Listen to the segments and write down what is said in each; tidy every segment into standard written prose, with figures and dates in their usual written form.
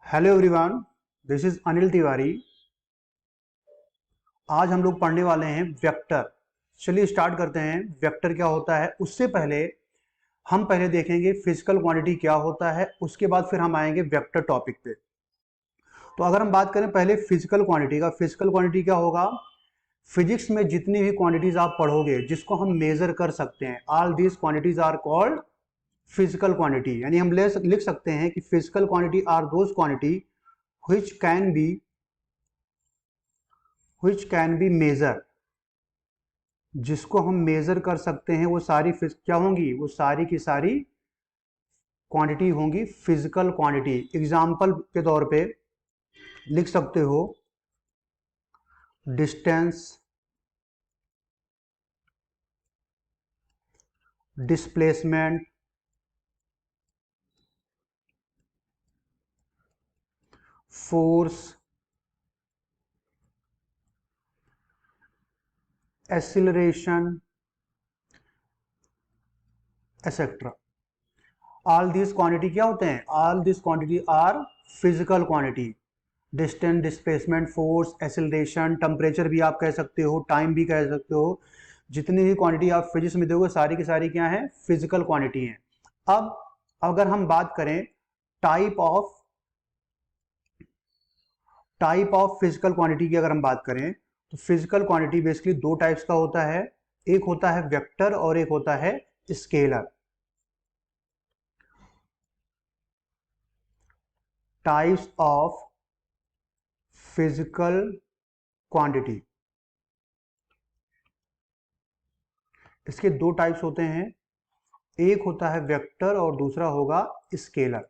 Hello everyone, this is Anil Tiwari. आज हम लोग पढ़ने वाले हैं वेक्टर। चलिए स्टार्ट करते हैं। वेक्टर क्या होता है उससे पहले हम पहले देखेंगे फिजिकल क्वांटिटी क्या होता है, उसके बाद फिर हम आएंगे वेक्टर टॉपिक पे। तो अगर हम बात करें पहले फिजिकल क्वांटिटी का, फिजिकल क्वांटिटी क्या होगा? फिजिक्स में जितनी भी क्वांटिटीज आप पढ़ोगे जिसको हम मेजर कर सकते हैं, all these quantities are called physical quantity. यानी हम लिख सकते हैं कि physical quantity are those quantity which can be measure, जिसको हम मेजर कर सकते हैं वो सारी क्या होंगी? वो सारी की सारी क्वांटिटी होंगी फिजिकल क्वांटिटी। एग्जाम्पल के तौर पे लिख सकते हो distance, displacement, force, acceleration, etcetera. All this quantity क्या होते हैं? All this quantity are physical quantity. Distance, displacement, force, acceleration, temperature भी आप कह सकते हो, टाइम भी कह सकते हो। जितनी भी क्वांटिटी आप फिजिक्स में दोगे सारी की सारी क्या है? फिजिकल क्वांटिटी है। अब अगर हम बात करें टाइप ऑफ फिजिकल क्वांटिटी की, अगर हम बात करें तो फिजिकल क्वांटिटी बेसिकली दो टाइप्स का होता है। एक होता है वेक्टर और एक होता है scalar. Types of physical quantity, इसके दो टाइप्स होते हैं। एक होता है वेक्टर और दूसरा होगा स्केलर।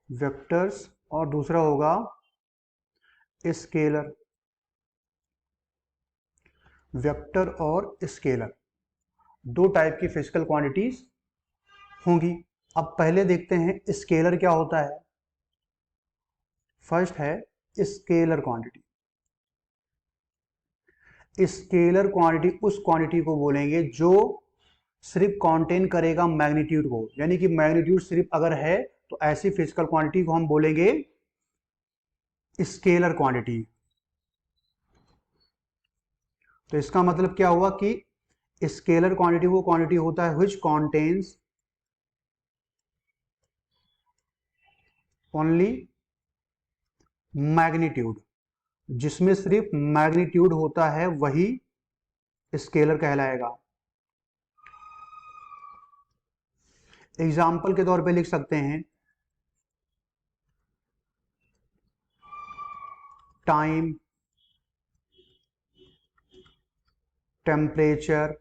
वेक्टर्स और दूसरा होगा स्केलर। वेक्टर और स्केलर दो टाइप की फिजिकल क्वांटिटीज होंगी। अब पहले देखते हैं स्केलर क्या होता है। फर्स्ट है स्केलर क्वांटिटी। स्केलर क्वांटिटी उस क्वांटिटी को बोलेंगे जो सिर्फ कंटेन करेगा मैग्नीट्यूड को, यानी कि मैग्नीट्यूड सिर्फ अगर है तो ऐसी फिजिकल क्वांटिटी को हम बोलेंगे स्केलर क्वांटिटी। तो इसका मतलब क्या हुआ कि स्केलर क्वांटिटी वो क्वांटिटी होता है व्हिच कंटेन्स ओनली मैग्नीट्यूड, जिसमें सिर्फ मैग्नीट्यूड होता है वही स्केलर कहलाएगा। एग्जाम्पल के तौर पे लिख सकते हैं time, temperature,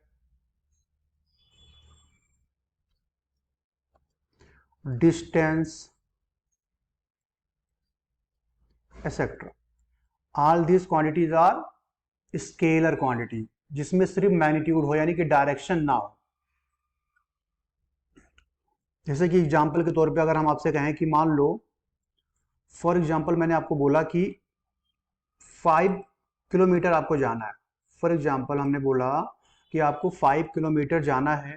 distance, etcetera. All this quantities are scalar quantity, जिसमें सिर्फ मैग्नीट्यूड हो यानी कि डायरेक्शन ना हो। जैसे कि एग्जाम्पल के तौर पे अगर हम आपसे कहें कि मान लो फॉर एग्जाम्पल मैंने आपको बोला कि 5 किलोमीटर आपको जाना है। फॉर एग्जाम्पल हमने बोला कि आपको 5 किलोमीटर जाना है।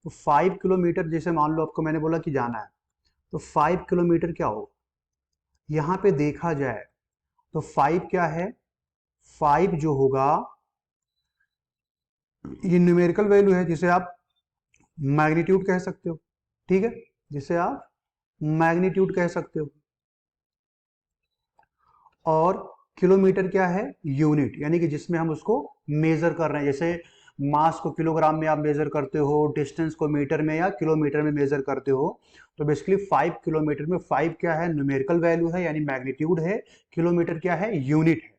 तो 5 किलोमीटर जैसे मान लो आपको मैंने बोला कि जाना है, तो 5 किलोमीटर क्या हो? यहाँ पे देखा जाए तो 5 क्या है? 5 जो होगा ये न्यूमेरिकल वैल्यू है जिसे आप मैग्नीट्यूड कह सकते हो। ठीक है, जिसे आप मैग्नीट्यूड कह सकते हो। और किलोमीटर क्या है? यूनिट, यानी कि जिसमें हम उसको मेजर कर रहे हैं। जैसे मास को किलोग्राम में आप मेजर करते हो, डिस्टेंस को मीटर में या किलोमीटर में मेजर करते हो। तो बेसिकली 5 किलोमीटर में 5 क्या है? न्यूमेरिकल वैल्यू है यानी मैग्नीट्यूड है। किलोमीटर क्या है? यूनिट है।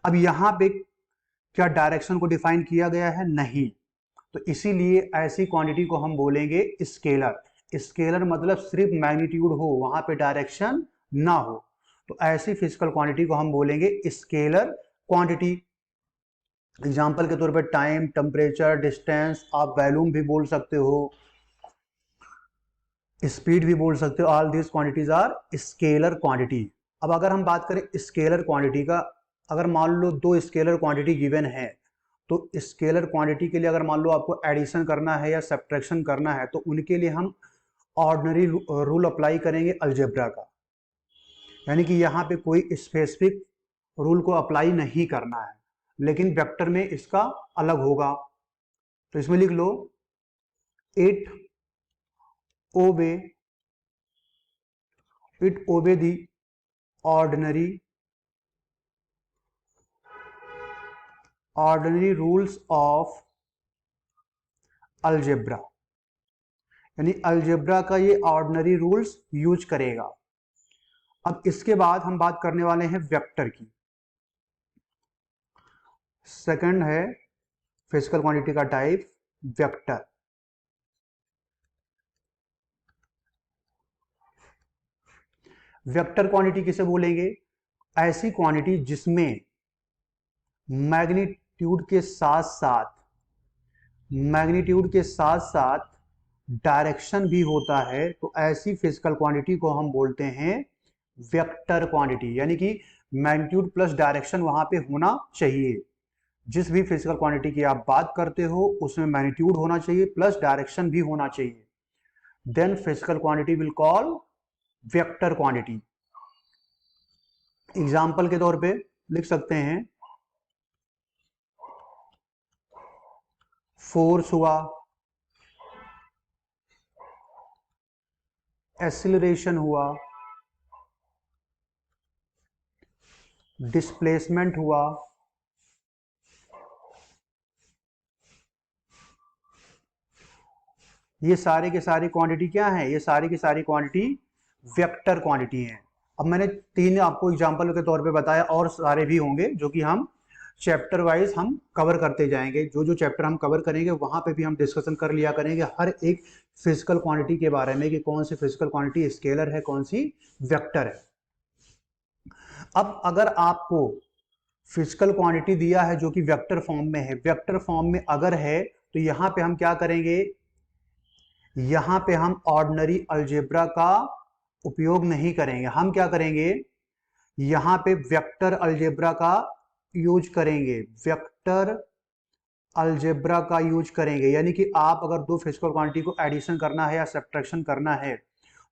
अब यहाँ पे क्या डायरेक्शन को डिफाइन किया गया है? नहीं। तो इसीलिए ऐसी क्वांटिटी को हम बोलेंगे स्केलर। स्केलर मतलब सिर्फ मैग्नीट्यूड हो, वहां पे डायरेक्शन ना हो, तो ऐसी फिजिकल क्वांटिटी को हम बोलेंगे स्केलर क्वांटिटी। एग्जांपल के तौर पे टाइम, टेम्परेचर, डिस्टेंस, आप वॉल्यूम भी बोल सकते हो, स्पीड भी बोल सकते हो। All this quantities are scalar quantity. अब अगर हम बात करें स्केलर क्वांटिटी का, अगर मान लो दो स्केलर क्वांटिटी गिवन है तो स्केलर क्वांटिटी के लिए अगर मान लो आपको एडिशन करना है या सब्ट्रैक्शन करना है तो उनके लिए हम ऑर्डिनरी रूल अप्लाई करेंगे अलजेब्रा का, यानी कि यहाँ पे कोई स्पेसिफिक रूल को अप्लाई नहीं करना है, लेकिन वेक्टर में इसका अलग होगा। तो इसमें लिख लो it obey the ordinary rules of algebra, यानी अलजेब्रा का ये ऑर्डिनरी रूल्स यूज करेगा। अब इसके बाद हम बात करने वाले हैं वेक्टर की। सेकंड है फिजिकल क्वांटिटी का टाइप वेक्टर। वेक्टर क्वांटिटी किसे बोलेंगे? ऐसी क्वांटिटी जिसमें मैग्नीट्यूड के साथ साथ डायरेक्शन भी होता है, तो ऐसी फिजिकल क्वांटिटी को हम बोलते हैं वेक्टर क्वांटिटी, यानी कि मैग्नीट्यूड प्लस डायरेक्शन वहां पे होना चाहिए। जिस भी फिजिकल क्वांटिटी की आप बात करते हो उसमें मैग्नीट्यूड होना चाहिए प्लस डायरेक्शन भी होना चाहिए, then physical quantity will call vector quantity. Example के तौर पे लिख सकते हैं फोर्स हुआ, एक्सीलरेशन हुआ, डिस्प्लेसमेंट हुआ, ये सारे के सारी क्वांटिटी क्या है? ये सारी की सारी क्वांटिटी वेक्टर क्वांटिटी हैं। अब मैंने 3 आपको एग्जांपल के तौर पे बताया, और सारे भी होंगे जो कि हम चैप्टर वाइज हम कवर करते जाएंगे। जो जो चैप्टर हम कवर करेंगे वहां पे भी हम डिस्कशन कर लिया करेंगे हर एक फिजिकल क्वांटिटी के बारे में कि कौन सी फिजिकल क्वांटिटी स्केलर है, कौन सी वेक्टर है। अब अगर आपको फिजिकल क्वांटिटी दिया है जो कि वेक्टर फॉर्म में है, वेक्टर फॉर्म में अगर है तो यहां पे हम क्या करेंगे? यहां पे हम ऑर्डिनरी अलजेब्रा का उपयोग नहीं करेंगे। हम क्या करेंगे? यहां पे वेक्टर अलजेब्रा का यूज करेंगे, वेक्टर अलजेब्रा का यूज करेंगे। यानी कि आप अगर दो फिजिकल क्वांटिटी को एडिशन करना है या सब्ट्रैक्शन करना है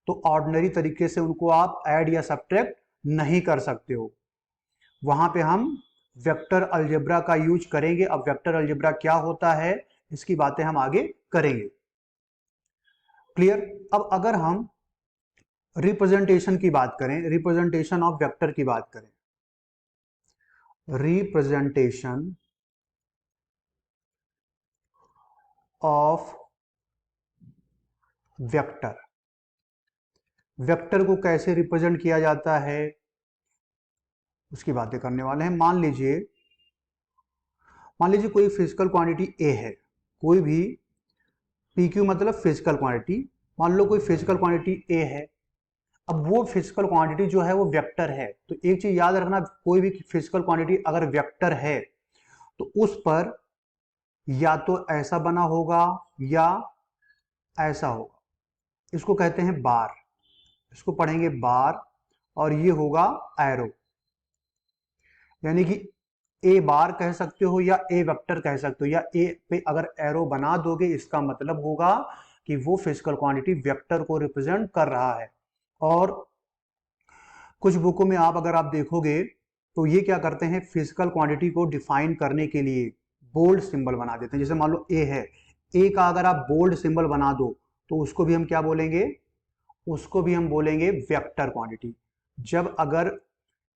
तो ऑर्डिनरी तरीके से उनको आप ऐड या सब्ट्रैक्ट नहीं कर सकते हो, वहां पे हम वेक्टर अलजेब्रा का यूज करेंगे। अब वेक्टर अलजेब्रा क्या होता है इसकी बातें हम आगे करेंगे। क्लियर? अब अगर हम रिप्रेजेंटेशन की बात करें, रिप्रेजेंटेशन ऑफ वेक्टर की बात करें, रिप्रेजेंटेशन ऑफ वेक्टर, वेक्टर को कैसे रिप्रेजेंट किया जाता है उसकी बातें करने वाले हैं। मान लीजिए कोई फिजिकल क्वांटिटी ए है, कोई भी पी क्यू मतलब फिजिकल क्वांटिटी, मान लो कोई फिजिकल क्वांटिटी ए है। अब वो फिजिकल क्वांटिटी जो है वो वेक्टर है, तो एक चीज याद रखना, कोई भी फिजिकल क्वांटिटी अगर वेक्टर है तो उस पर या तो ऐसा बना होगा या ऐसा होगा, इसको कहते हैं बार, इसको पढ़ेंगे बार, और ये होगा एरो, यानी कि ए बार कह सकते हो या ए वेक्टर कह सकते हो, या ए पे अगर एरो बना दोगे इसका मतलब होगा कि वो फिजिकल क्वांटिटी वेक्टर को रिप्रेजेंट कर रहा है। और कुछ बुकों में आप अगर आप देखोगे तो ये क्या करते हैं, फिजिकल क्वांटिटी को डिफाइन करने के लिए बोल्ड सिंबल बना देते हैं। जैसे मान लो ए है, ए का अगर आप बोल्ड सिंबल बना दो तो उसको भी हम क्या बोलेंगे? उसको भी हम बोलेंगे वेक्टर क्वांटिटी। जब अगर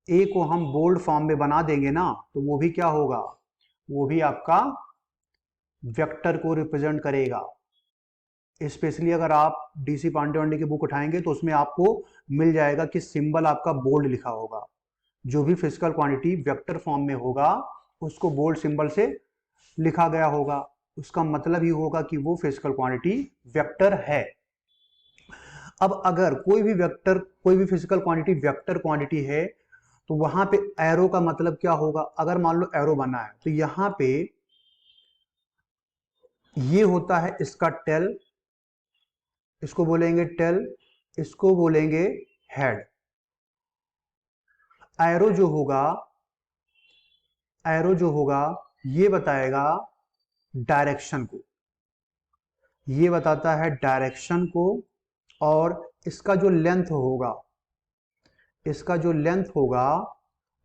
ए को हम बोल्ड फॉर्म में बना देंगे ना तो वो भी क्या होगा? वो भी आपका वेक्टर को रिप्रेजेंट करेगा। स्पेशली अगर आप डीसी पांडे की बुक उठाएंगे तो उसमें आपको मिल जाएगा कि सिंबल आपका बोल्ड लिखा होगा। जो भी फिजिकल क्वांटिटी वेक्टर फॉर्म में होगा उसको बोल्ड सिंबल से लिखा गया होगा, उसका मतलब ही होगा कि वो फिजिकल क्वांटिटी वेक्टर है। अब अगर कोई भी फिजिकल क्वांटिटी वेक्टर क्वांटिटी है तो वहां पे एरो का मतलब क्या होगा? अगर मान लो एरो बना है तो यहां पे ये होता है इसका टेल, इसको बोलेंगे टेल, इसको बोलेंगे हेड। एरो जो होगा ये बताएगा डायरेक्शन को, ये बताता है डायरेक्शन को, और इसका जो लेंथ होगा, इसका जो लेंथ होगा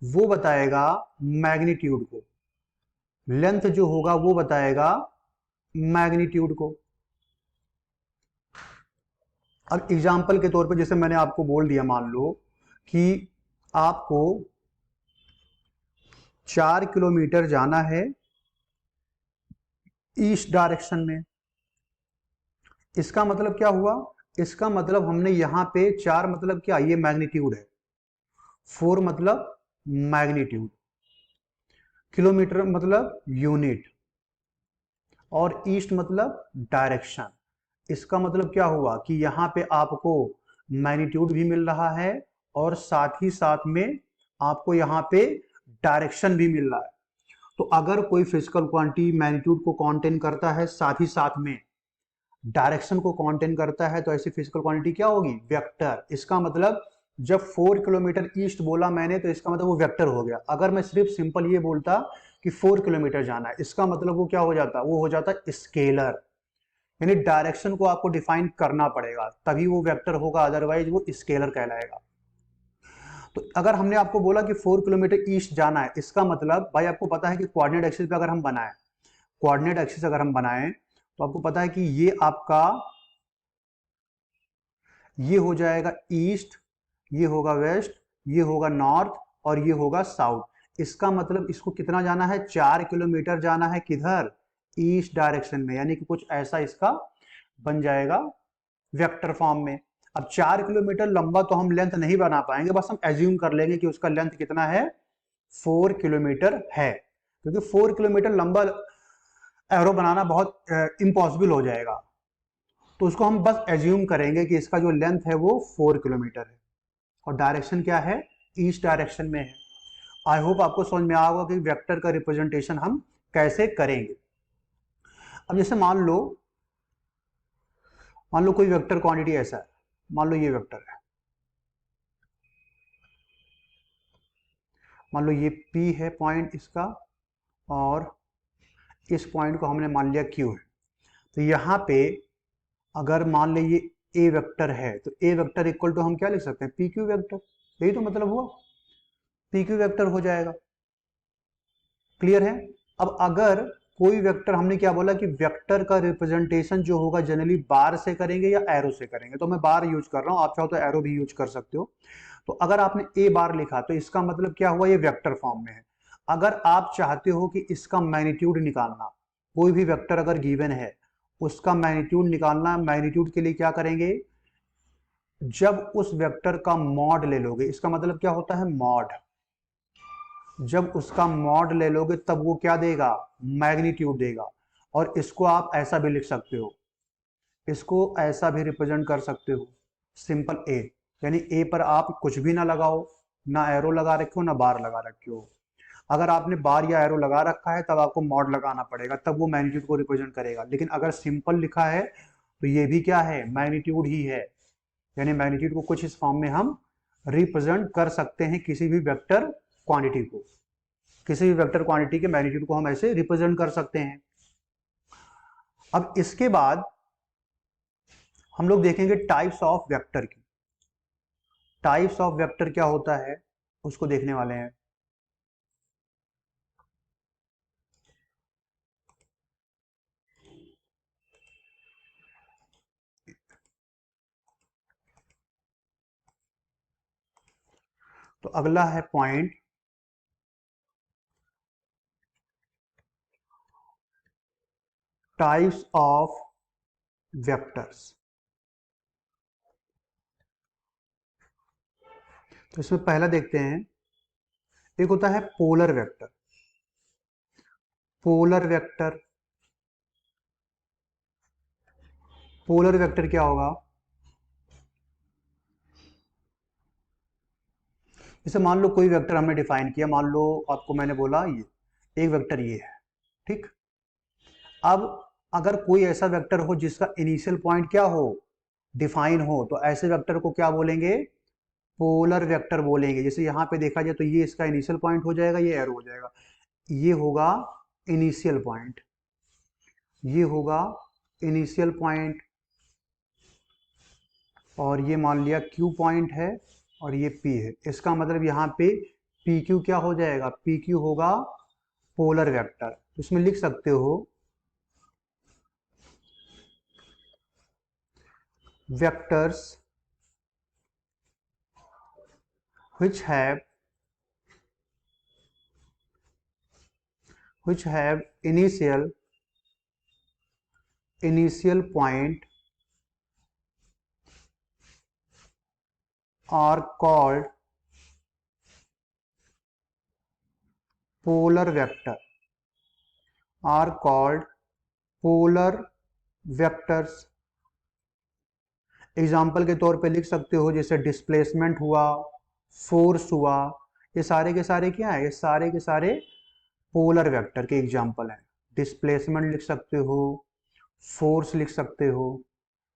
वो बताएगा मैग्नीट्यूड को, लेंथ जो होगा वो बताएगा मैग्नीट्यूड को। अब एग्जाम्पल के तौर पे जैसे मैंने आपको बोल दिया, मान लो कि आपको 4 किलोमीटर जाना है ईस्ट डायरेक्शन में। इसका मतलब क्या हुआ, इसका मतलब हमने यहां पे 4 मतलब क्या, ये मैग्नीट्यूड है, 4 मतलब मैग्नीट्यूड, किलोमीटर मतलब यूनिट, और ईस्ट मतलब डायरेक्शन। इसका मतलब क्या हुआ कि यहाँ पे आपको मैग्नीट्यूड भी मिल रहा है और साथ ही साथ में आपको यहाँ पे डायरेक्शन भी मिल रहा है। तो अगर कोई फिजिकल क्वांटिटी मैग्नीट्यूड को कॉन्टेन करता है, साथ ही साथ में डायरेक्शन को कॉन्टेन करता है, तो ऐसी फिजिकल क्वांटिटी क्या होगी, वेक्टर। इसका मतलब जब 4 किलोमीटर ईस्ट बोला मैंने, तो इसका मतलब वो वेक्टर हो गया। अगर मैं सिर्फ सिंपल ये बोलता कि 4 किलोमीटर जाना है, इसका मतलब वो क्या हो जाता, वो हो जाता स्केलर। यानी डायरेक्शन को आपको डिफाइन करना पड़ेगा तभी वो वेक्टर होगा, अदरवाइज वो स्केलर कहलाएगा। तो अगर हमने आपको बोला कि 4 किलोमीटर ईस्ट जाना है, इसका मतलब भाई आपको पता है कि कोऑर्डिनेट एक्सिस पे अगर हम बनाए, कोऑर्डिनेट एक्सिस अगर हम बनाएं, तो आपको पता है कि ये आपका, ये हो जाएगा ईस्ट, ये होगा वेस्ट, ये होगा नॉर्थ, और ये होगा साउथ। इसका मतलब इसको कितना जाना है, 4 किलोमीटर जाना है, किधर, ईस्ट डायरेक्शन में। यानी कि कुछ ऐसा इसका बन जाएगा वेक्टर फॉर्म में। अब 4 किलोमीटर लंबा तो हम लेंथ नहीं बना पाएंगे, बस हम एज्यूम कर लेंगे कि उसका लेंथ कितना है, 4 किलोमीटर है, क्योंकि 4 किलोमीटर लंबा एरो बनाना बहुत इम्पॉसिबल हो जाएगा। तो उसको हम बस एज्यूम करेंगे कि इसका जो लेंथ है वो 4 किलोमीटर है, और डायरेक्शन क्या है, ईस्ट डायरेक्शन में है। आई होप आपको समझ में आ होगा कि वेक्टर का रिप्रेजेंटेशन हम कैसे करेंगे। अब जैसे मान लो कोई वेक्टर क्वांटिटी ऐसा है, मान लो ये वेक्टर है, मान लो ये P है पॉइंट इसका, और इस पॉइंट को हमने मान लिया Q है। तो यहाँ पे अगर मान ले ये A वेक्टर है, तो A वेक्टर इक्वल टू हम क्या लिख सकते हैं, PQ वेक्टर। यही तो मतलब हुआ, PQ वेक्टर हो जाएगा। क्लियर है। अब अगर कोई वेक्टर, हमने क्या बोला कि वेक्टर का रिप्रेजेंटेशन जो होगा जनरली बार से करेंगे या एरो से करेंगे, तो मैं बार यूज कर रहा हूं, आप चाहो तो एरो भी यूज कर सकते हो। तो अगर आपने ए बार लिखा तो इसका मतलब क्या हुआ, ये वेक्टर फॉर्म में है। अगर आप चाहते हो कि इसका मैग्नीट्यूड निकालना, कोई भी वेक्टर अगर गिवन है उसका मैग्नीट्यूड निकालना, मैग्नीट्यूड के लिए क्या करेंगे, जब उस वेक्टर का मॉड ले लोगे, इसका मतलब क्या होता है, मॉड। जब उसका मॉड ले लोगे तब वो क्या देगा, मैग्नीट्यूड देगा। और इसको आप ऐसा भी लिख सकते हो, इसको ऐसा भी रिप्रेजेंट कर सकते हो, सिंपल ए। यानी ए पर आप कुछ भी ना लगाओ, ना एरो लगा रखे हो ना बार लगा रखे हो। अगर आपने बार या एरो लगा रखा है तब आपको मॉड लगाना पड़ेगा, तब वो मैग्नीट्यूड को रिप्रेजेंट करेगा। लेकिन अगर सिंपल लिखा है तो ये भी क्या है, मैग्नीट्यूड ही है। यानी मैग्नीट्यूड को कुछ इस फॉर्म में हम रिप्रेजेंट कर सकते हैं, किसी भी वेक्टर क्वांटिटी को, किसी भी वेक्टर क्वांटिटी के मैग्नीट्यूड को हम ऐसे रिप्रेजेंट कर सकते हैं। अब इसके बाद हम लोग देखेंगे टाइप्स ऑफ वेक्टर की। टाइप्स ऑफ वेक्टर क्या होता है उसको देखने वाले हैं। तो अगला है पॉइंट टाइप्स ऑफ वेक्टर्स। तो इसमें पहला देखते हैं, एक होता है polar vector. Polar vector, polar vector क्या होगा, जैसे मान लो कोई वेक्टर हमने डिफाइन किया, मान लो आपको मैंने बोला ये एक वेक्टर ये है, ठीक। अब अगर कोई ऐसा वेक्टर हो जिसका इनिशियल पॉइंट क्या हो, डिफाइन हो, तो ऐसे वेक्टर को क्या बोलेंगे, पोलर वेक्टर बोलेंगे। जैसे यहाँ पे देखा जाए तो ये इसका इनिशियल पॉइंट हो जाएगा, ये एरो हो जाएगा, ये होगा इनिशियल पॉइंट, ये होगा इनिशियल पॉइंट, और ये मान लिया Q पॉइंट है और ये P है। इसका मतलब यहाँ पे PQ क्या हो जाएगा, PQ होगा पोलर वेक्टर। तो इसमें लिख सकते हो vectors which have initial point are called polar vector, are called polar vectors। Example के तौर पे लिख सकते हो जैसे डिस्प्लेसमेंट हुआ, फोर्स हुआ, ये सारे के सारे क्या है, ये सारे के सारे पोलर वेक्टर के एग्जाम्पल हैं। डिस्प्लेसमेंट लिख सकते हो, फोर्स लिख सकते हो,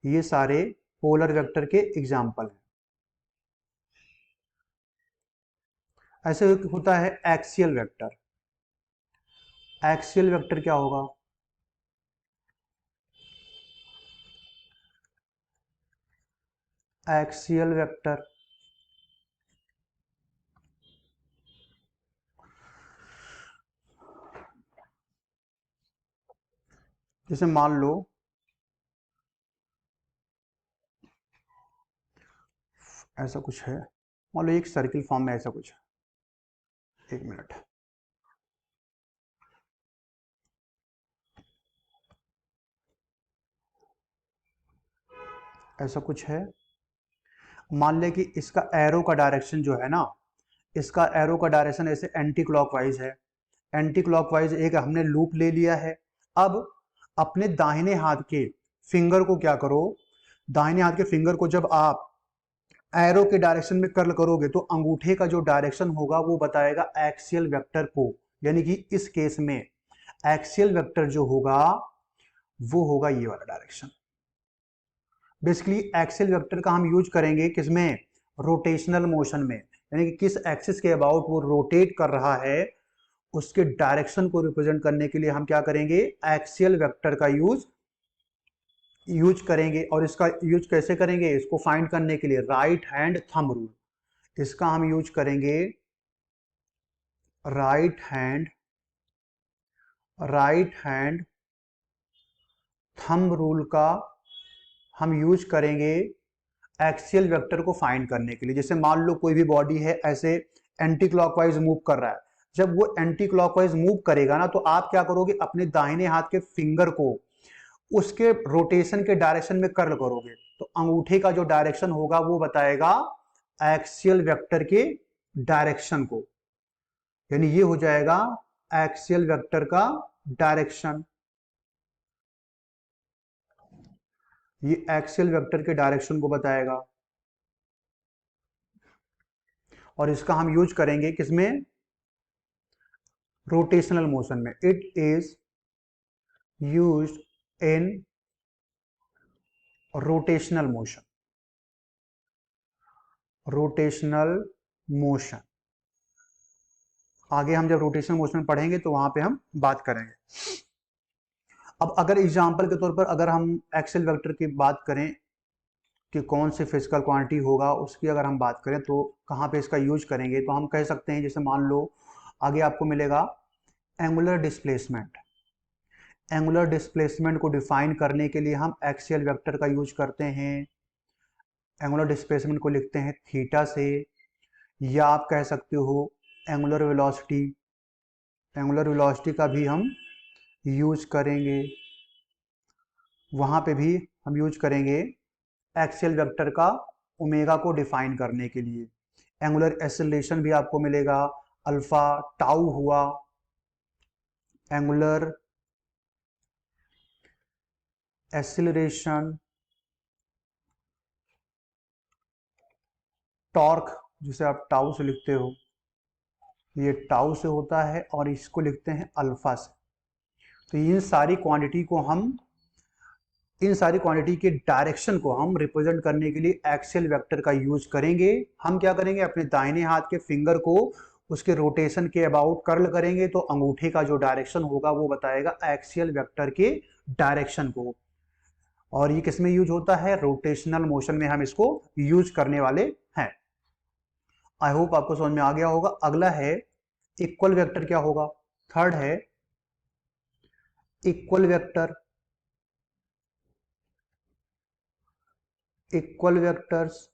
ये सारे पोलर वेक्टर के एग्जाम्पल हैं। ऐसे होता है एक्सियल वेक्टर। एक्सियल वेक्टर क्या होगा, एक्सियल वेक्टर जैसे मान लो ऐसा कुछ है, मान लो एक सर्किल फॉर्म में ऐसा कुछ है, एक मिनट, ऐसा कुछ है। मान ले कि इसका एरो का डायरेक्शन जो है ना, इसका एरो का डायरेक्शन ऐसे एंटी क्लॉकवाइज है। एंटी क्लॉकवाइज एक हमने लूप ले लिया है। अब अपने दाहिने हाथ के फिंगर को क्या करो, दाहिने हाथ के फिंगर को जब आप एरो के डायरेक्शन में कर्ल करोगे तो अंगूठे का जो डायरेक्शन होगा वो बताएगा एक्सियल वेक्टर को। यानी कि इस केस में एक्सियल वेक्टर जो होगा वो होगा ये वाला डायरेक्शन। बेसिकली एक्सियल वेक्टर का हम यूज करेंगे किसमें, रोटेशनल मोशन में, यानी कि किस एक्सिस के अबाउट वो रोटेट कर रहा है उसके डायरेक्शन को रिप्रेजेंट करने के लिए हम क्या करेंगे, एक्सियल वेक्टर का यूज करेंगे। और इसका यूज कैसे करेंगे, इसको फाइंड करने के लिए राइट हैंड थंब रूल, इसका हम यूज करेंगे राइट हैंड थंब रूल का हम यूज करेंगे एक्सियल वेक्टर को फाइंड करने के लिए। जैसे मान लो कोई भी बॉडी है ऐसे एंटी क्लॉकवाइज मूव कर रहा है, जब वो एंटी क्लॉकवाइज मूव करेगा ना तो आप क्या करोगे, अपने दाहिने हाथ के फिंगर को उसके रोटेशन के डायरेक्शन में कर्ल करोगे तो अंगूठे का जो डायरेक्शन होगा वो बताएगा एक्सियल वेक्टर के डायरेक्शन को। यानी ये हो जाएगा एक्सियल वेक्टर का डायरेक्शन, ये एक्सियल वेक्टर के डायरेक्शन को बताएगा। और इसका हम यूज करेंगे किसमें, रोटेशनल मोशन में। It is used in rotational motion, rotational motion. आगे हम जब रोटेशनल मोशन पढ़ेंगे तो वहां पे हम बात करेंगे। अब अगर एग्जांपल के तौर पर अगर हम एक्सेल वेक्टर की बात करें कि कौन से फिजिकल क्वांटिटी होगा, उसकी अगर हम बात करें तो कहाँ पे इसका यूज करेंगे, तो हम कह सकते हैं जैसे मान लो आगे आपको मिलेगा एंगुलर डिस्प्लेसमेंट। एंगुलर डिस्प्लेसमेंट को डिफाइन करने के लिए हम एक्सियल वेक्टर का यूज करते हैं। एंगुलर डिस्प्लेसमेंट को लिखते हैं थीटा से, या आप कह सकते हो एंगुलर वेलोसिटी। एंगुलर वेलोसिटी का भी हम यूज करेंगे, वहां पे भी हम यूज करेंगे एक्सियल वेक्टर का ओमेगा को डिफाइन करने के लिए। एंगुलर एक्सेलरेशन भी आपको मिलेगा, अल्फा टाउ हुआ, एंगुलर एक्सेलरेशन, टॉर्क जिसे आप टाउ से लिखते हो, ये टाउ से होता है और इसको लिखते हैं अल्फा से। तो इन सारी क्वांटिटी के डायरेक्शन को हम रिप्रेजेंट करने के लिए एक्सियल वेक्टर का यूज करेंगे। हम क्या करेंगे, अपने दाहिने हाथ के फिंगर को उसके रोटेशन के अबाउट कर्ल करेंगे तो अंगूठे का जो डायरेक्शन होगा वो बताएगा एक्सियल वेक्टर के डायरेक्शन को। और ये किसमें यूज होता है? रोटेशनल मोशन में हम इसको यूज करने वाले हैं। आई होप आपको समझ में आ गया होगा। अगला है इक्वल वेक्टर क्या होगा? थर्ड है इक्वल वेक्टर। इक्वल वेक्टर्स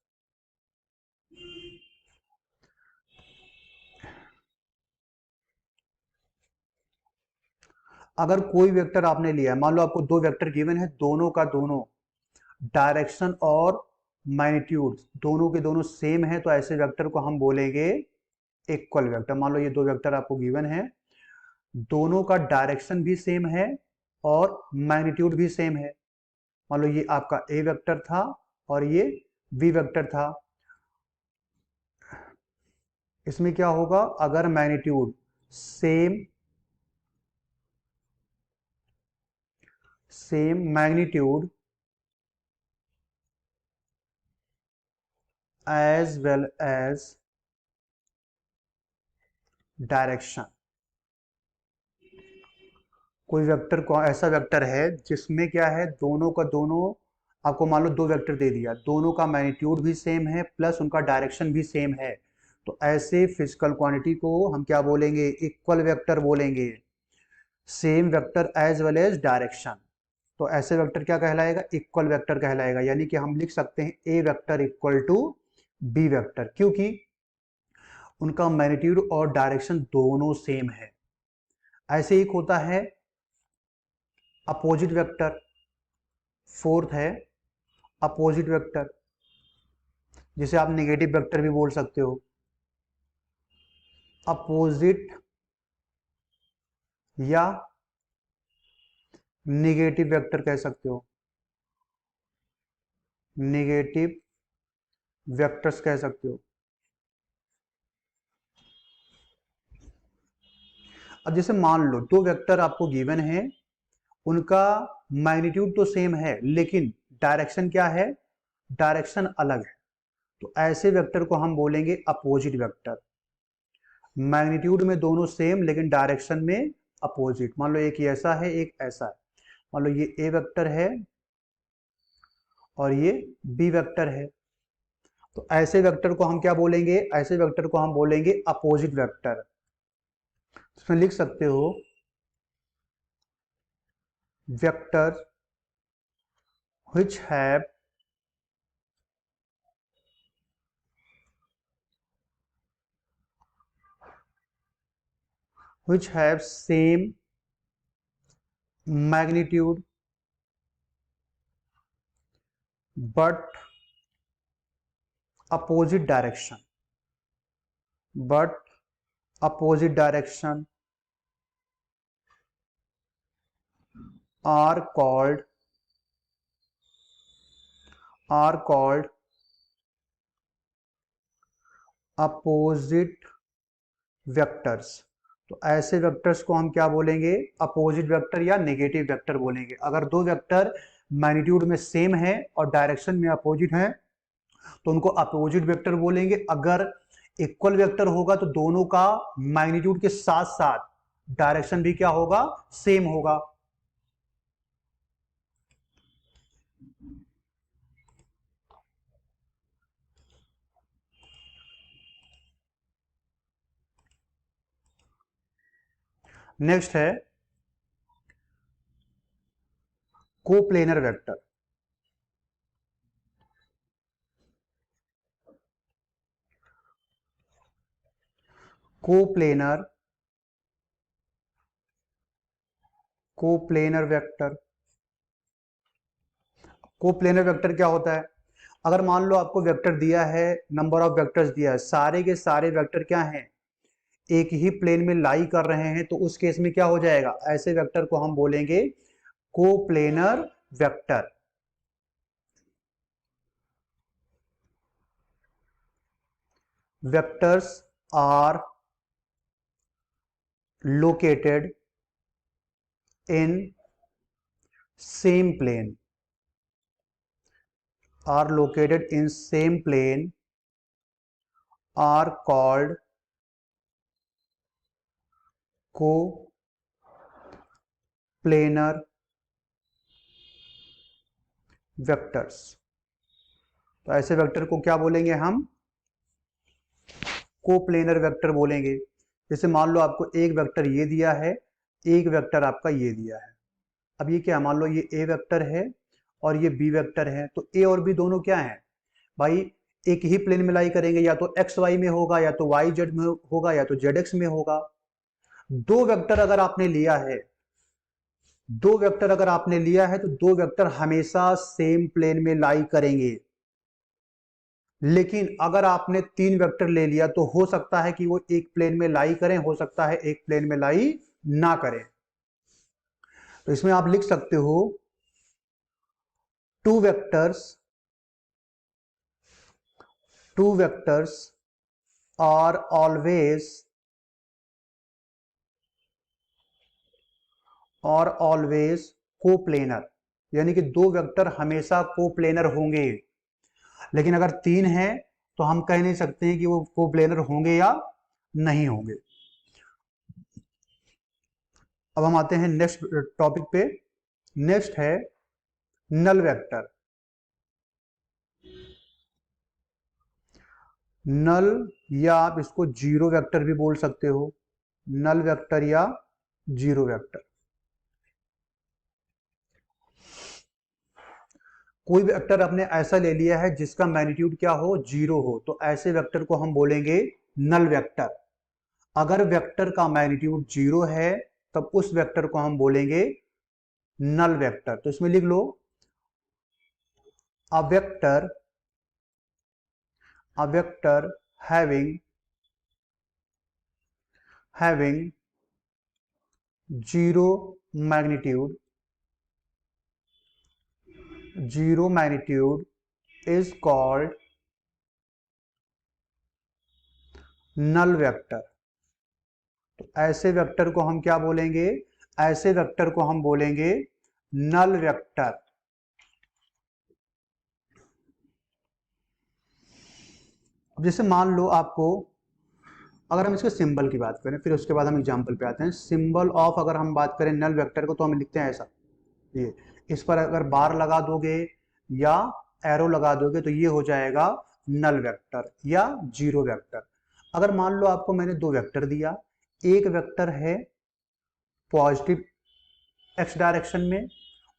अगर कोई वेक्टर आपने लिया है, मान लो आपको दो वेक्टर गिवन है, दोनों का दोनों डायरेक्शन और मैग्नीट्यूड दोनों के दोनों सेम है, तो ऐसे वेक्टर को हम बोलेंगे इक्वल वेक्टर। मान लो ये दो वेक्टर आपको गिवन है, दोनों का डायरेक्शन भी सेम है और मैग्नीट्यूड भी सेम है। मान लो ये आपका ए वेक्टर था और ये बी वेक्टर था। इसमें क्या होगा? अगर magnitude same magnitude as well as direction, कोई वेक्टर को ऐसा वेक्टर है जिसमें क्या है, दोनों का दोनों, आपको मान लो दो वेक्टर दे दिया, दोनों का मैग्नीट्यूड भी सेम है प्लस उनका डायरेक्शन भी सेम है, तो ऐसे फिजिकल क्वांटिटी को हम क्या बोलेंगे? इक्वल वेक्टर बोलेंगे। Same vector as well as direction, तो ऐसे वेक्टर क्या कहलाएगा? इक्वल वेक्टर कहलाएगा। यानी कि हम लिख सकते हैं A vector equal to B vector, क्योंकि उनका मैग्नीट्यूड और डायरेक्शन दोनों सेम है। ऐसे एक होता है अपोजिट वेक्टर। फोर्थ है अपोजिट वेक्टर, जिसे आप नेगेटिव वेक्टर भी बोल सकते हो। अपोजिट या नेगेटिव वेक्टर कह सकते हो, नेगेटिव वेक्टर्स कह सकते हो। अब जैसे मान लो दो वेक्टर आपको गिवन है, उनका मैग्नीट्यूड तो सेम है लेकिन डायरेक्शन क्या है? डायरेक्शन अलग है, तो ऐसे वेक्टर को हम बोलेंगे अपोजिट वेक्टर। मैग्नीट्यूड में दोनों सेम लेकिन डायरेक्शन में अपोजिट। मान लो एक ऐसा है एक ऐसा है, मान लो ये ए वेक्टर है और ये बी वेक्टर है, तो ऐसे वेक्टर को हम क्या बोलेंगे? ऐसे वेक्टर को हम बोलेंगे अपोजिट वेक्टर। इसमें लिख सकते हो vector which have same magnitude but opposite direction, are called opposite vectors. तो ऐसे वेक्टर्स को हम क्या बोलेंगे? अपोजिट वेक्टर या नेगेटिव वेक्टर बोलेंगे। अगर दो वेक्टर मैग्नीट्यूड में सेम है और डायरेक्शन में अपोजिट है तो उनको अपोजिट वेक्टर बोलेंगे। अगर इक्वल वेक्टर होगा तो दोनों का मैग्नीट्यूड के साथ साथ डायरेक्शन भी क्या होगा? सेम होगा। नेक्स्ट है coplanar vector. Coplanar coplanar vector coplanar vector क्या होता है? अगर मान लो आपको वेक्टर दिया है, नंबर ऑफ वेक्टर्स दिया है, सारे के सारे वेक्टर क्या हैं? एक ही प्लेन में लाई कर रहे हैं, तो उस केस में क्या हो जाएगा? ऐसे वेक्टर को हम बोलेंगे coplanar vector. Vectors are located in same plane, are located in same plane are called coplanar vectors. तो ऐसे वेक्टर को क्या बोलेंगे हम? कोप्लेनर वेक्टर बोलेंगे। जैसे मान लो आपको एक वेक्टर ये दिया है, एक वेक्टर आपका ये दिया है। अब ये क्या, मान लो ये ए वेक्टर है और ये बी वेक्टर है, तो ए और बी दोनों क्या है भाई? एक ही प्लेन में लाई करेंगे, या तो एक्स वाई में होगा, या तो वाई जेड में होगा, या तो जेड एक्स में होगा। दो वेक्टर अगर आपने लिया है, दो वेक्टर अगर आपने लिया है तो दो वेक्टर हमेशा सेम प्लेन में लाई करेंगे। लेकिन अगर आपने तीन वेक्टर ले लिया तो हो सकता है कि वो एक प्लेन में लाई करें, हो सकता है एक प्लेन में लाई ना करें। तो इसमें आप लिख सकते हो two vectors are always coplanar, यानी कि दो वेक्टर हमेशा कोप्लेनर होंगे। लेकिन अगर तीन है तो हम कह नहीं सकते हैं कि वो कोप्लेनर होंगे या नहीं होंगे। अब हम आते हैं नेक्स्ट टॉपिक पे। नेक्स्ट है नल वेक्टर। नल, या आप इसको जीरो वेक्टर भी बोल सकते हो, नल वेक्टर या जीरो वेक्टर। कोई वेक्टर आपने ऐसा ले लिया है जिसका मैग्नीट्यूड क्या हो, जीरो हो, तो ऐसे वेक्टर को हम बोलेंगे नल वेक्टर। अगर वेक्टर का मैग्नीट्यूड जीरो है तब उस वेक्टर को हम बोलेंगे नल वेक्टर। तो इसमें लिख लो a vector having zero magnitude is called null vector. तो ऐसे वेक्टर को हम क्या बोलेंगे? ऐसे वेक्टर को हम बोलेंगे नल वेक्टर। अब जैसे मान लो आपको, अगर हम इसके सिंबल की बात करें फिर उसके बाद हम एग्जांपल पे आते हैं। सिंबल ऑफ अगर हम बात करें नल वेक्टर को तो हम लिखते हैं ऐसा, ये इस पर अगर बार लगा दोगे या एरो लगा दोगे तो ये हो जाएगा नल वेक्टर या जीरो वेक्टर। अगर मान लो आपको मैंने दो वेक्टर दिया, एक वेक्टर है पॉजिटिव एक्स डायरेक्शन में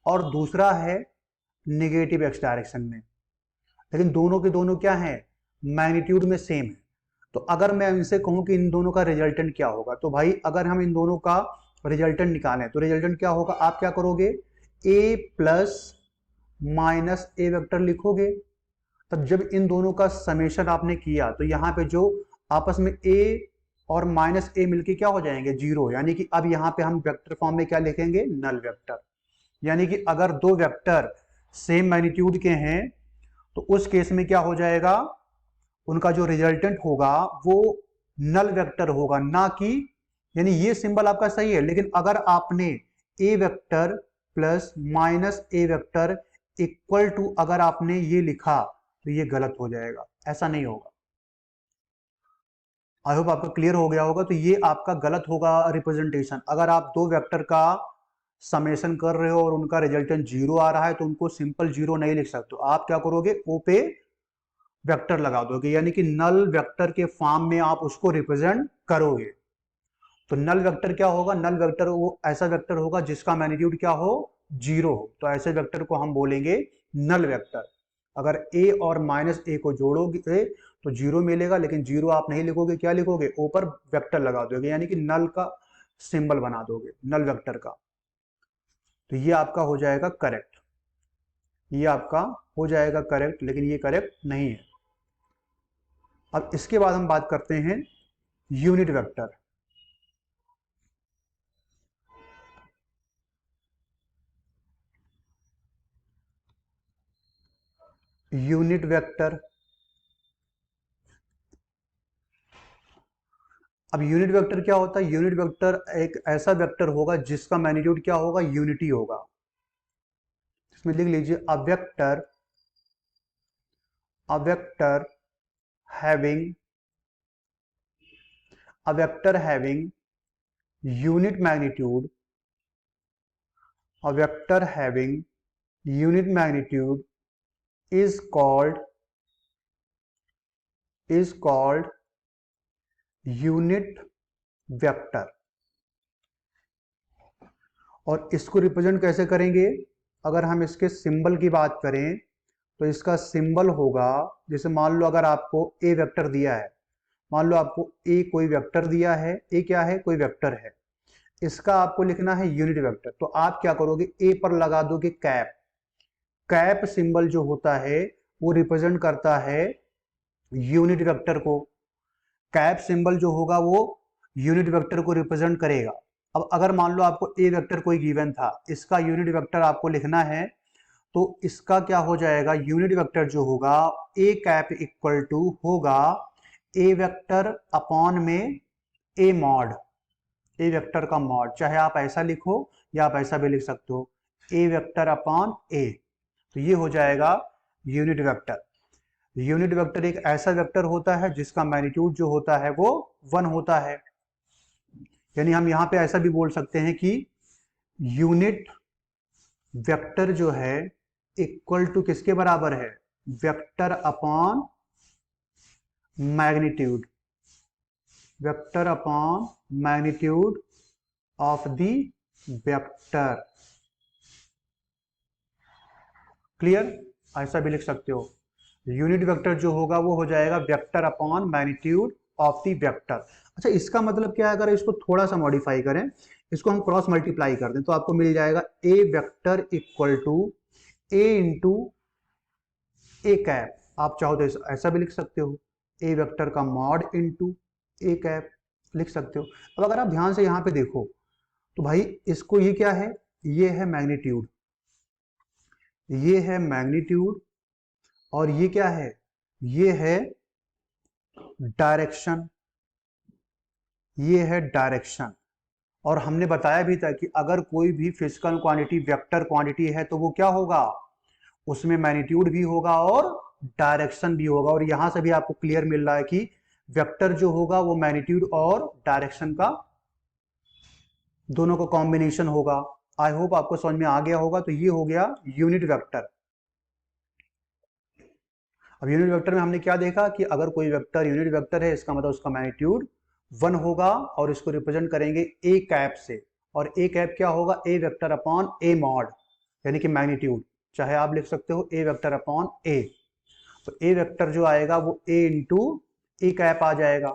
और दूसरा है निगेटिव एक्स डायरेक्शन में, लेकिन दोनों के दोनों क्या है, मैग्नीट्यूड में सेम है। तो अगर मैं इनसे कहूं कि इन दोनों का रिजल्टेंट क्या होगा, तो भाई अगर हम इन दोनों का रिजल्टेंट निकालें तो रिजल्टेंट क्या होगा? आप क्या करोगे? ए प्लस माइनस ए वेक्टर लिखोगे। तब जब इन दोनों का समेशन आपने किया तो यहाँ पे जो आपस में ए और माइनस ए मिलके क्या हो जाएंगे? जीरो। यानी कि अब यहाँ पे हम वेक्टर फॉर्म में क्या लिखेंगे? Null vector. यानी कि अगर दो वेक्टर सेम मैग्नीट्यूड के हैं तो उस केस में क्या हो जाएगा? उनका जो रिजल्टेंट होगा वो नल वेक्टर होगा, ना कि, यानी ये सिंबल आपका सही है, लेकिन अगर आपने A vector plus minus A vector equal to अगर आपने ये लिखा तो ये गलत हो जाएगा, ऐसा नहीं होगा। आई होप आपका क्लियर हो गया होगा। तो ये आपका गलत होगा रिप्रेजेंटेशन। अगर आप दो वेक्टर का समेशन कर रहे हो और उनका रिजल्टेंट जीरो आ रहा है तो उनको सिंपल जीरो नहीं लिख सकते, आप क्या करोगे? ओ पे वेक्टर लगा दोगे, यानी कि नल वेक्टर के फॉर्म में आप उसको रिप्रेजेंट करोगे। तो नल वेक्टर क्या होगा? नल वेक्टर वो ऐसा वेक्टर होगा जिसका मैग्नीट्यूड क्या हो? जीरो हो। तो ऐसे वेक्टर को हम बोलेंगे नल वेक्टर। अगर ए और माइनस ए को जोड़ोगे तो जीरो मिलेगा, लेकिन जीरो आप नहीं लिखोगे, क्या लिखोगे? ऊपर वेक्टर लगा दोगे, यानी कि नल का सिंबल बना दोगे नल वेक्टर का। तो ये आपका हो जाएगा करेक्ट, ये आपका हो जाएगा करेक्ट, लेकिन ये करेक्ट नहीं है। अब इसके बाद हम बात करते हैं यूनिट वेक्टर। यूनिट वेक्टर, अब यूनिट वेक्टर क्या होता है? यूनिट वेक्टर एक ऐसा वेक्टर होगा जिसका मैग्नीट्यूड क्या होगा? यूनिटी होगा। इसमें लिख लीजिए अ vector having unit magnitude, a vector having unit magnitude is called unit vector। और इसको रिप्रेजेंट कैसे करेंगे? अगर हम इसके सिंबल की बात करें तो इसका सिंबल होगा, जैसे मान लो अगर आपको ए वेक्टर दिया है, मान लो आपको ए कोई वेक्टर दिया है, ए क्या है? कोई वेक्टर है, इसका आपको लिखना है यूनिट वेक्टर। तो आप क्या करोगे? ए पर लगा दोगे कैप। कैप सिंबल जो होता है वो रिप्रेजेंट करता है यूनिट वेक्टर को। कैप सिंबल जो होगा वो यूनिट वेक्टर को रिप्रेजेंट करेगा। अब अगर मान लो आपको ए वेक्टर कोई गिवन था, इसका यूनिट वेक्टर आपको लिखना है, तो इसका क्या हो जाएगा? यूनिट वेक्टर जो होगा ए कैप इक्वल टू होगा ए वेक्टर अपॉन में ए मॉड, ए वेक्टर का मॉड। चाहे आप ऐसा लिखो या आप ऐसा भी लिख सकते हो, ए वेक्टर अपॉन ए। तो ये हो जाएगा यूनिट वेक्टर। यूनिट वेक्टर एक ऐसा वेक्टर होता है जिसका मैग्नीट्यूड जो होता है वो 1 होता है। यानी हम यहां पे ऐसा भी बोल सकते हैं कि यूनिट वेक्टर जो है इक्वल टू किसके बराबर है? Vector upon magnitude, vector upon magnitude of the vector. Clear? ऐसा भी लिख सकते हो, यूनिट वेक्टर जो होगा वो हो जाएगा vector upon magnitude of the vector. अच्छा, इसका मतलब क्या है? अगर इसको थोड़ा सा मॉडिफाई करें, इसको हम क्रॉस मल्टीप्लाई कर दें, तो आपको मिल जाएगा A vector equal to A into A cap. आप चाहो तो ऐसा भी लिख सकते हो, ए वेक्टर का मॉड इंटू ए कैप लिख सकते हो। अब अगर आप ध्यान से यहां पे देखो तो भाई इसको, ये क्या है? ये है मैग्नीट्यूड, ये है मैग्नीट्यूड, और ये क्या है? ये है डायरेक्शन, ये है डायरेक्शन। और हमने बताया भी था कि अगर कोई भी फिजिकल क्वांटिटी वेक्टर क्वांटिटी है तो वो क्या होगा? उसमें मैग्नीट्यूड भी होगा और डायरेक्शन भी होगा। और यहां से भी आपको क्लियर मिल रहा है कि वेक्टर जो होगा वो मैग्नीट्यूड और डायरेक्शन का दोनों का कॉम्बिनेशन होगा। आई होप आपको समझ में आ गया होगा। तो ये हो गया यूनिट वेक्टर। अब यूनिट वेक्टर में हमने क्या देखा कि अगर कोई वेक्टर यूनिट वेक्टर है, इसका मतलब उसका मैग्नीट्यूड 1 होगा, और इसको रिप्रेजेंट करेंगे ए कैप से। और ए कैप क्या होगा? ए वेक्टर अपॉन ए मॉड, यानी कि मैग्नीट्यूड। चाहे आप लिख सकते हो ए वेक्टर अपॉन ए। तो ए वेक्टर जो आएगा वो ए इंटू ए कैप आ जाएगा।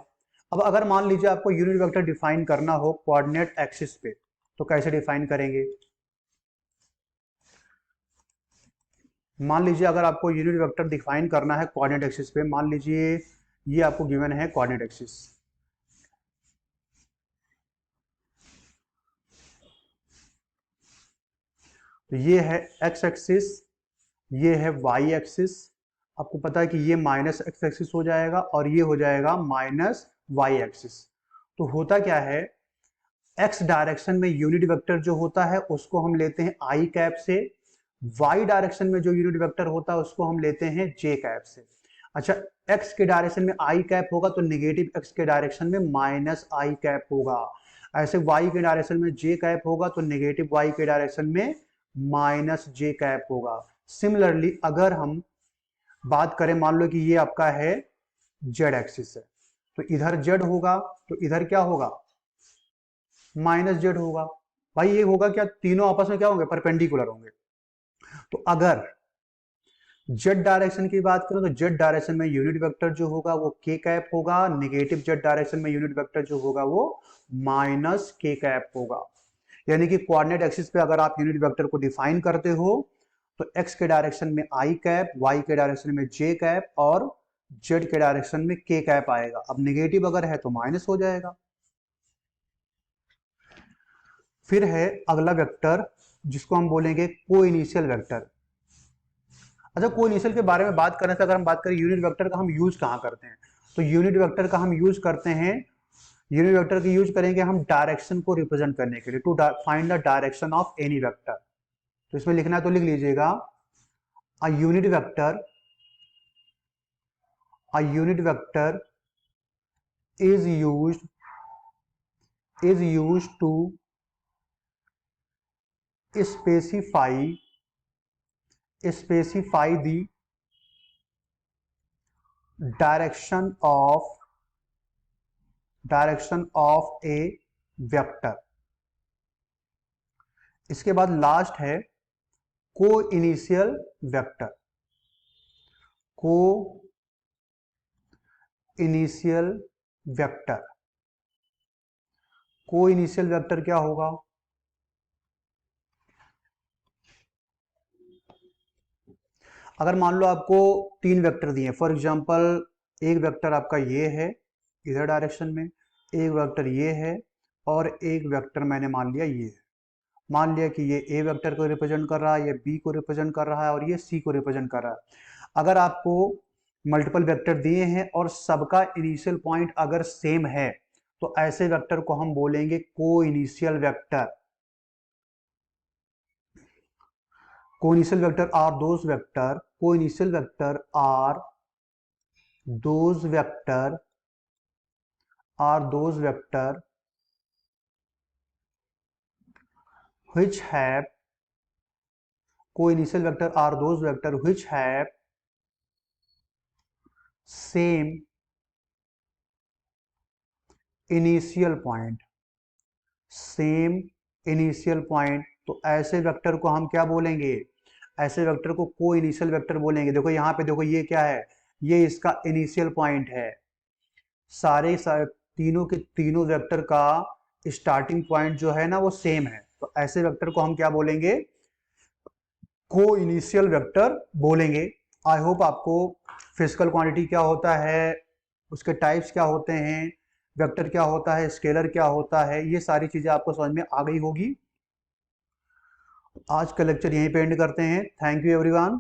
अब अगर मान लीजिए आपको यूनिट वेक्टर डिफाइन करना हो कोऑर्डिनेट एक्सिस पे, तो कैसे डिफाइन करेंगे? मान लीजिए अगर आपको यूनिट वेक्टर डिफाइन करना है कोऑर्डिनेट एक्सिस पे, मान लीजिए ये आपको गिवन है कोऑर्डिनेट एक्सिस, तो ये है एक्स एक्सिस, ये है वाई एक्सिस। आपको पता है कि ये माइनस एक्स एक्सिस हो जाएगा और ये हो जाएगा माइनस वाई एक्सिस। तो होता क्या है, एक्स डायरेक्शन में यूनिट वेक्टर जो होता है उसको हम लेते हैं आई कैप से, वाई डायरेक्शन में जो यूनिट वेक्टर होता है उसको हम लेते हैं जे कैप से। अच्छा, एक्स के डायरेक्शन में आई कैप होगा तो निगेटिव एक्स के डायरेक्शन में माइनस आई कैप होगा। ऐसे वाई के डायरेक्शन में जे कैप होगा तो निगेटिव वाई के डायरेक्शन में माइनस जे कैप होगा। सिमिलरली अगर हम बात करें, मान लो कि ये आपका है जेड एक्सिस है, तो इधर जेड होगा तो इधर क्या होगा? माइनस जेड होगा। भाई ये होगा क्या? तीनों आपस में क्या होंगे? परपेंडिकुलर होंगे। तो अगर जेड डायरेक्शन की बात करें तो जेड डायरेक्शन में यूनिट वेक्टर जो होगा वो के कैप होगा, नेगेटिव जेड डायरेक्शन में यूनिट वेक्टर जो होगा वो माइनस के कैप होगा। यानी कि कोऑर्डिनेट एक्सिस पे अगर आप यूनिट वेक्टर को डिफाइन करते हो तो एक्स के डायरेक्शन में आई कैप, वाई के डायरेक्शन में जे कैप और जेड के डायरेक्शन में के कैप आएगा। अब नेगेटिव अगर है तो माइनस हो जाएगा। फिर है अगला वेक्टर जिसको हम बोलेंगे को इनिशियल वेक्टर। अच्छा, को इनिशियल के बारे में बात करने से अगर हम बात करें यूनिट वेक्टर का हम यूज कहाँ करते हैं, तो यूनिट वेक्टर का हम यूज करते हैं, यूनिट वेक्टर की यूज करेंगे हम डायरेक्शन को रिप्रेजेंट करने के लिए, to find the direction of any vector. तो इसमें लिखना है तो लिख लीजिएगा, a unit vector is used is used to specify the direction of a vector. इसके बाद लास्ट है coinitial vector. Coinitial vector, coinitial vector क्या होगा? अगर मान लो आपको 3 वेक्टर दिए, फॉर एग्जांपल एक वेक्टर आपका ये है इधर डायरेक्शन में, एक वेक्टर ये है, और एक वेक्टर मैंने मान लिया ये है। मान लिया कि ये ए वेक्टर को रिप्रेजेंट कर रहा है, ये बी को रिप्रेजेंट कर रहा है, और ये सी को रिप्रेजेंट कर रहा है। अगर आपको मल्टीपल वेक्टर दिए हैं और सबका इनिशियल पॉइंट अगर सेम है, तो ऐसे वेक्टर को हम बोलेंगे को initial vector. Co-initial vector are those vector, co-initial vector are those vector which have, co-initial vector are those vector which have same initial point, same initial point। तो ऐसे वेक्टर को हम क्या बोलेंगे? ऐसे वेक्टर को को इनिशियल वेक्टर बोलेंगे। देखो यहाँ पे देखो ये क्या है, ये इसका इनिशियल पॉइंट है। सारे तीनों के तीनों वेक्टर का स्टार्टिंग पॉइंट जो है ना वो सेम है, तो ऐसे वेक्टर को हम क्या बोलेंगे? को इनिशियल वेक्टर बोलेंगे। आई होप आपको फिजिकल क्वांटिटी क्या होता है, उसके टाइप्स क्या होते हैं, वेक्टर क्या होता है, स्केलर क्या होता है, ये सारी चीजें आपको समझ में आ गई होगी। आज का लेक्चर यहीं पे एंड करते हैं। Thank you everyone.